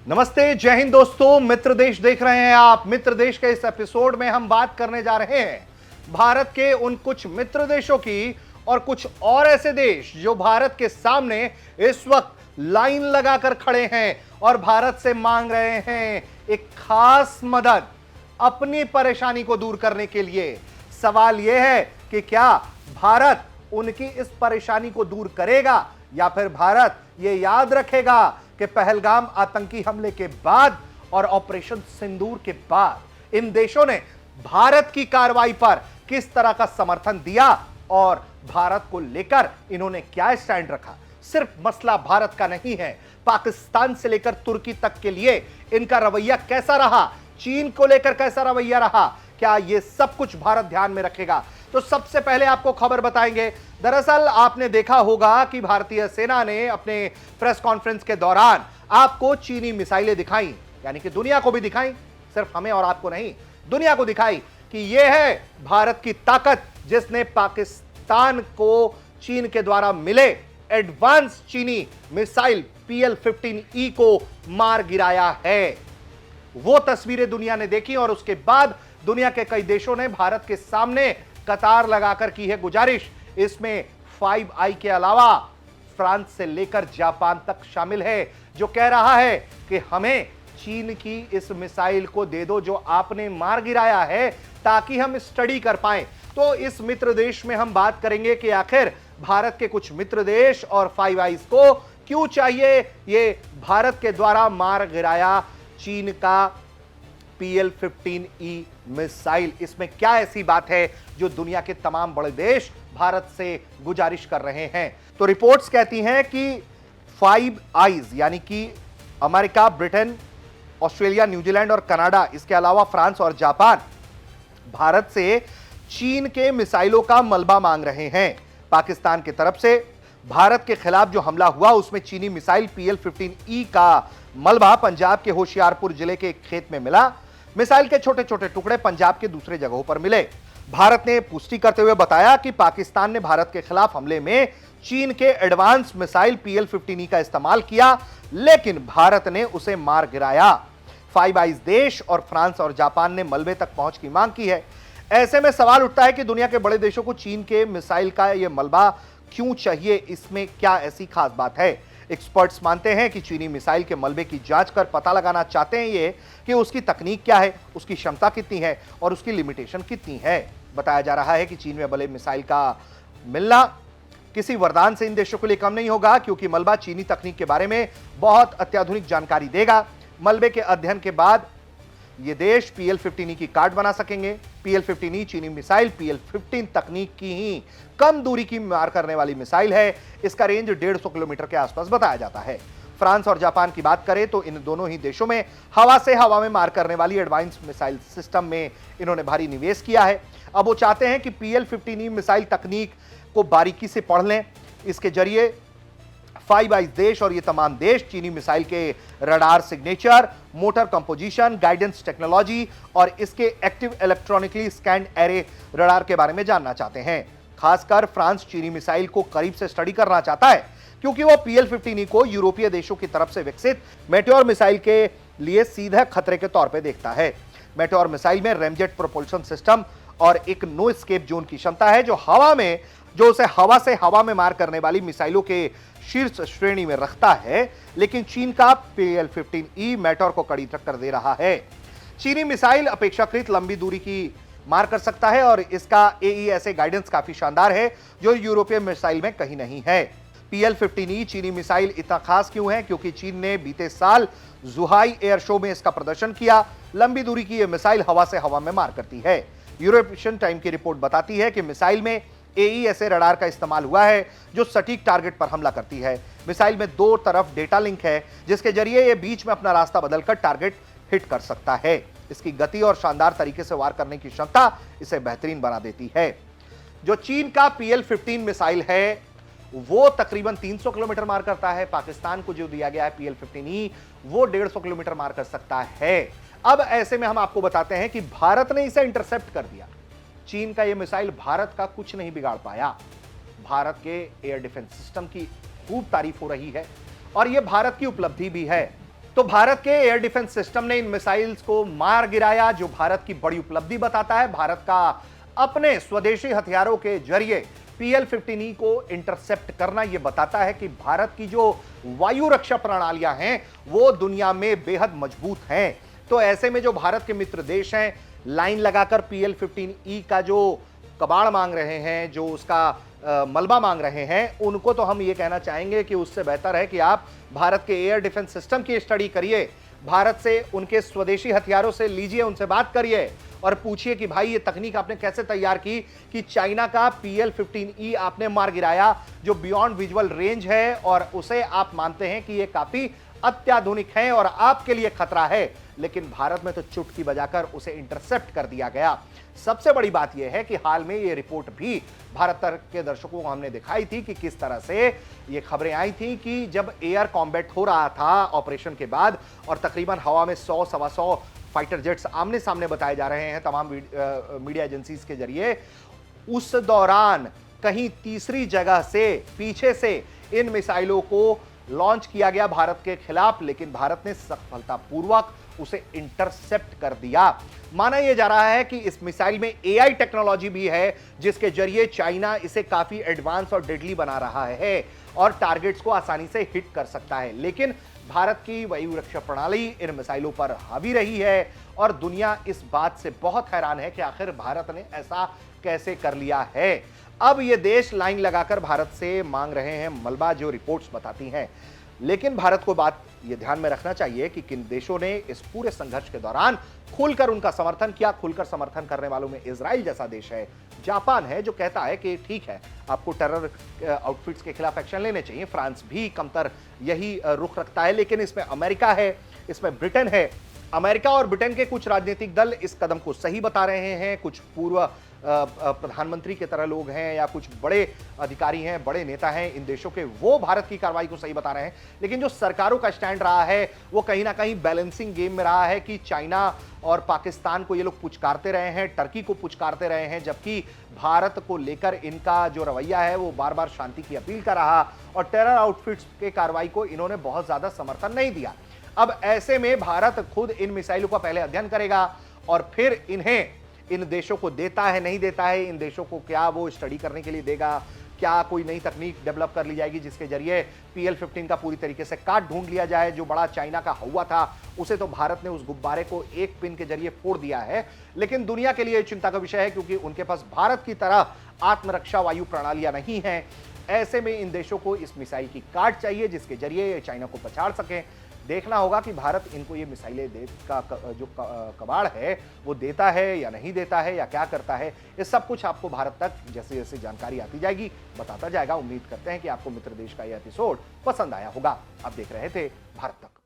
नमस्ते, जय हिंद दोस्तों। मित्र देश देख रहे हैं आप। मित्र देश के इस एपिसोड में हम बात करने जा रहे हैं भारत के उन कुछ मित्र देशों की और कुछ और ऐसे देश जो भारत के सामने इस वक्त लाइन लगाकर खड़े हैं और भारत से मांग रहे हैं एक खास मदद अपनी परेशानी को दूर करने के लिए। सवाल यह है कि क्या भारत उनकी इस परेशानी को दूर करेगा या फिर भारत यह याद रखेगा कि पहलगाम आतंकी हमले के बाद और ऑपरेशन सिंदूर के बाद इन देशों ने भारत की कार्रवाई पर किस तरह का समर्थन दिया और भारत को लेकर इन्होंने क्या स्टैंड रखा। सिर्फ मसला भारत का नहीं है, पाकिस्तान से लेकर तुर्की तक के लिए इनका रवैया कैसा रहा, चीन को लेकर कैसा रवैया रहा, क्या यह सब कुछ भारत ध्यान में रखेगा। तो सबसे पहले आपको खबर बताएंगे। दरअसल आपने देखा होगा कि भारतीय सेना ने अपने प्रेस कॉन्फ्रेंस के दौरान आपको चीनी मिसाइलें दिखाई, यानी कि दुनिया को भी दिखाई, सिर्फ हमें और आपको नहीं, दुनिया को दिखाई कि यह है भारत की ताकत जिसने पाकिस्तान को चीन के द्वारा मिले एडवांस चीनी मिसाइल PL-15E को मार गिराया है। वो तस्वीरें दुनिया ने देखी और उसके बाद दुनिया के कई देशों ने भारत के सामने कतार लगाकर की है गुजारिश। इसमें 5I के अलावा फ्रांस से लेकर जापान तक शामिल है, जो कह रहा है कि हमें चीन की इस मिसाइल को दे दो जो आपने मार गिराया है, ताकि हम स्टडी कर पाएं। तो इस मित्र देश में हम बात करेंगे कि आखिर भारत के कुछ मित्र देश और 5I को क्यों चाहिए ये भारत के द्वारा मार गिराया चीन का PL-15E मिसाइल। इसमें क्या ऐसी बात है जो दुनिया के तमाम बड़े देश भारत से गुजारिश कर रहे हैं। तो रिपोर्ट्स कहती हैं कि 5Is यानी कि अमेरिका, ब्रिटेन, ऑस्ट्रेलिया, न्यूजीलैंड और कनाडा, इसके अलावा फ्रांस और जापान भारत से चीन के मिसाइलों का मलबा मांग रहे हैं। पाकिस्तान की तरफ से भारत के खिलाफ जो हमला हुआ उसमें चीनी मिसाइल PL-15E का मलबा पंजाब के होशियारपुर जिले के एक खेत में मिला। मिसाइल के छोटे छोटे टुकड़े पंजाब के दूसरे जगहों पर मिले। भारत ने पुष्टि करते हुए बताया कि पाकिस्तान ने भारत के खिलाफ हमले में चीन के एडवांस मिसाइल PL-15E का इस्तेमाल किया, लेकिन भारत ने उसे मार गिराया। 5I देश और फ्रांस और जापान ने मलबे तक पहुंच की मांग की है। ऐसे में सवाल उठता है कि दुनिया के बड़े देशों को चीन के मिसाइल का यह मलबा क्यों चाहिए, इसमें क्या ऐसी खास बात है। एक्सपर्ट्स मानते हैं कि चीनी मिसाइल के मलबे की जांच कर पता लगाना चाहते हैं ये कि उसकी तकनीक क्या है, उसकी क्षमता कितनी है और उसकी लिमिटेशन कितनी है। बताया जा रहा है कि चीन में बने मिसाइल का मिलना किसी वरदान से इन देशों के लिए कम नहीं होगा, क्योंकि मलबा चीनी तकनीक के बारे में बहुत अत्याधुनिक जानकारी देगा। मलबे के अध्ययन के बाद ये देश PL-15E की कार्ड बना सकेंगे। PL-15E चीनी मिसाइल PL-15 तकनीक की ही कम दूरी की मार करने वाली मिसाइल है। इसका रेंज 150 किलोमीटर के आसपास बताया जाता है। फ्रांस और जापान की बात करें तो इन दोनों ही देशों में हवा से हवा में मार करने वाली एडवांस मिसाइल सिस्टम में इन्होंने भारी निवेश किया है। अब वो चाहते हैं कि PL-15E मिसाइल तकनीक को बारीकी से पढ़ लें। इसके जरिए 5I देश और ये तमाम देश चीनी मिसाइल के radar signature, motor composition, guidance technology और इसके active electronically scanned array radar के बारे में जानना चाहते हैं। खासकर फ्रांस चीनी मिसाइल को करीब से स्टडी करना चाहता है, क्योंकि वो PL-15E को यूरोपीय देशों की तरफ से विकसित मेटेओर मिसाइल के लिए सीधे खतरे के तौर पर देखता है। मेटेओर मिसाइल में रेमजेट प्रोपल्शन सिस्टम और एक नो एस्केप जोन की क्षमता है, जो उसे हवा से हवा में मार करने वाली मिसाइलों के शीर्ष श्रेणी में रखता है। लेकिन चीन का PL-15E मेटेओर को कड़ी टक्कर दे रहा है। चीनी मिसाइल अपेक्षाकृत लंबी दूरी की मार कर सकता है और इसका AESA गाइडेंस काफी शानदार है, जो यूरोपीय मिसाइल में कहीं नहीं है। PL-15E चीनी मिसाइल इतना खास क्यों है? क्योंकि चीन ने बीते साल जुहाई एयर शो में इसका प्रदर्शन किया। लंबी दूरी की यह मिसाइल हवा से हवा में मार करती है। यूरोपियन टाइम की रिपोर्ट बताती है कि मिसाइल में AESA रडार का इस्तेमाल हुआ है, जो सटीक टारगेट पर हमला करती है। मिसाइल में दो तरफ डेटा लिंक है, जिसके जरिए यह बीच में अपना रास्ता बदलकर टारगेट हिट कर सकता है। इसकी गति और शानदार तरीके से वार करने की क्षमता इसे बेहतरीन बना देती है। जो चीन का PL-15 मिसाइल है वो तकरीबन 300 किलोमीटर मार करता है। पाकिस्तान को जो दिया गया है PL-15E वो 150 किलोमीटर मार कर सकता है। अब ऐसे में हम आपको बताते हैं कि भारत ने इसे इंटरसेप्ट कर दिया। चीन का यह मिसाइल भारत का कुछ नहीं बिगाड़ पाया। भारत के एयर डिफेंस सिस्टम की खूब तारीफ हो रही है और यह भारत की उपलब्धि भी है। तो भारत के एयर डिफेंस सिस्टम ने इन मिसाइल्स को मार गिराया, जो भारत की बड़ी उपलब्धि बताता है। भारत का अपने स्वदेशी हथियारों के जरिए PL-15E को इंटरसेप्ट करना यह बताता है कि भारत की जो वायु रक्षा प्रणालियां हैं वो दुनिया में बेहद मजबूत हैं। तो ऐसे में जो भारत के मित्र देश हैं, लाइन लगाकर PL-15E का जो कबाड़ मांग रहे हैं, जो उसका मलबा मांग रहे हैं, उनको तो हम ये कहना चाहेंगे कि उससे बेहतर है कि आप भारत के एयर डिफेंस सिस्टम की स्टडी करिए, भारत से उनके स्वदेशी हथियारों से लीजिए, उनसे बात करिए और पूछिए कि भाई ये तकनीक आपने कैसे तैयार की कि चाइना का PL-15E आपने मार गिराया, जो बियॉन्ड विजुअल रेंज है और उसे आप मानते हैं कि ये काफी अत्याधुनिक है और आपके लिए खतरा है, लेकिन भारत में तो चुटकी बजाकर उसे इंटरसेप्ट कर दिया गया। सबसे बड़ी बात यह है कि हाल में ये रिपोर्ट भी भारत के दर्शकों को हमने दिखाई थी कि किस तरह से ये खबरें आई थी कि जब एयर कॉम्बैट हो रहा था ऑपरेशन के बाद और तकरीबन हवा में 100-125 फाइटर जेट्स आमने सामने बताए जा रहे हैं तमाम मीडिया एजेंसीज के जरिए, उस दौरान कहीं तीसरी जगह से पीछे से इन मिसाइलों को लॉन्च किया गया भारत के खिलाफ, लेकिन भारत ने सफलतापूर्वक उसे इंटरसेप्ट कर दिया। माना यह जा रहा है कि इस मिसाइल में AI टेक्नोलॉजी भी है, जिसके जरिए चाइना इसे काफी एडवांस और डेडली बना रहा है और टारगेट्स को आसानी से हिट कर सकता है। लेकिन भारत की वायु रक्षा प्रणाली इन मिसाइलों पर हावी रही है और दुनिया इस बात से बहुत हैरान है कि आखिर भारत ने ऐसा कैसे कर लिया है। अब ये देश लाइन लगाकर भारत से मांग रहे हैं मलबा, जो रिपोर्ट्स बताती हैं। लेकिन भारत को बात ये ध्यान में रखना चाहिए कि किन देशों ने इस पूरे संघर्ष के दौरान खुलकर उनका समर्थन किया। खुलकर समर्थन करने वालों में इजराइल जैसा देश है, जापान है जो कहता है कि ठीक है, आपको टेरर आउटफिट्स के खिलाफ एक्शन लेने चाहिए। फ्रांस भी कमतर यही रुख रखता है, लेकिन इसमें अमेरिका है, इसमें ब्रिटेन है। अमेरिका और ब्रिटेन के कुछ राजनीतिक दल इस कदम को सही बता रहे हैं, कुछ पूर्व प्रधानमंत्री की तरह लोग हैं या कुछ बड़े अधिकारी हैं, बड़े नेता हैं इन देशों के, वो भारत की कार्रवाई को सही बता रहे हैं। लेकिन जो सरकारों का स्टैंड रहा है वो कहीं ना कहीं बैलेंसिंग गेम में रहा है कि चाइना और पाकिस्तान को ये लोग पुचकारते रहे हैं, टर्की को पुचकारते रहे हैं, जबकि भारत को लेकर इनका जो रवैया है वो बार बार शांति की अपील का रहा और टेरर आउटफिट्स के कार्रवाई को इन्होंने बहुत ज्यादा समर्थन नहीं दिया। अब ऐसे में भारत खुद इन मिसाइलों का पहले अध्ययन करेगा और फिर इन्हें इन देशों को देता है नहीं देता है, इन देशों को क्या वो स्टडी करने के लिए देगा, क्या कोई नई तकनीक डेवलप कर ली जाएगी जिसके जरिए PL-15 का पूरी तरीके से काट ढूंढ लिया जाए। जो बड़ा चाइना का हुआ था उसे तो भारत ने उस गुब्बारे को एक पिन के जरिए फोड़ दिया है, लेकिन दुनिया के लिए चिंता का विषय है क्योंकि उनके पास भारत की तरह आत्मरक्षा वायु प्रणालियां नहीं है। ऐसे में इन देशों को इस मिसाइल की काट चाहिए जिसके जरिए चाइना को पछाड़ सकें। देखना होगा कि भारत इनको ये मिसाइलें जो कबाड़ है वो देता है या नहीं देता है या क्या करता है। ये सब कुछ आपको भारत तक जैसे जैसे जानकारी आती जाएगी बताता जाएगा। उम्मीद करते हैं कि आपको मित्र देश का यह एपिसोड पसंद आया होगा। आप देख रहे थे भारत तक।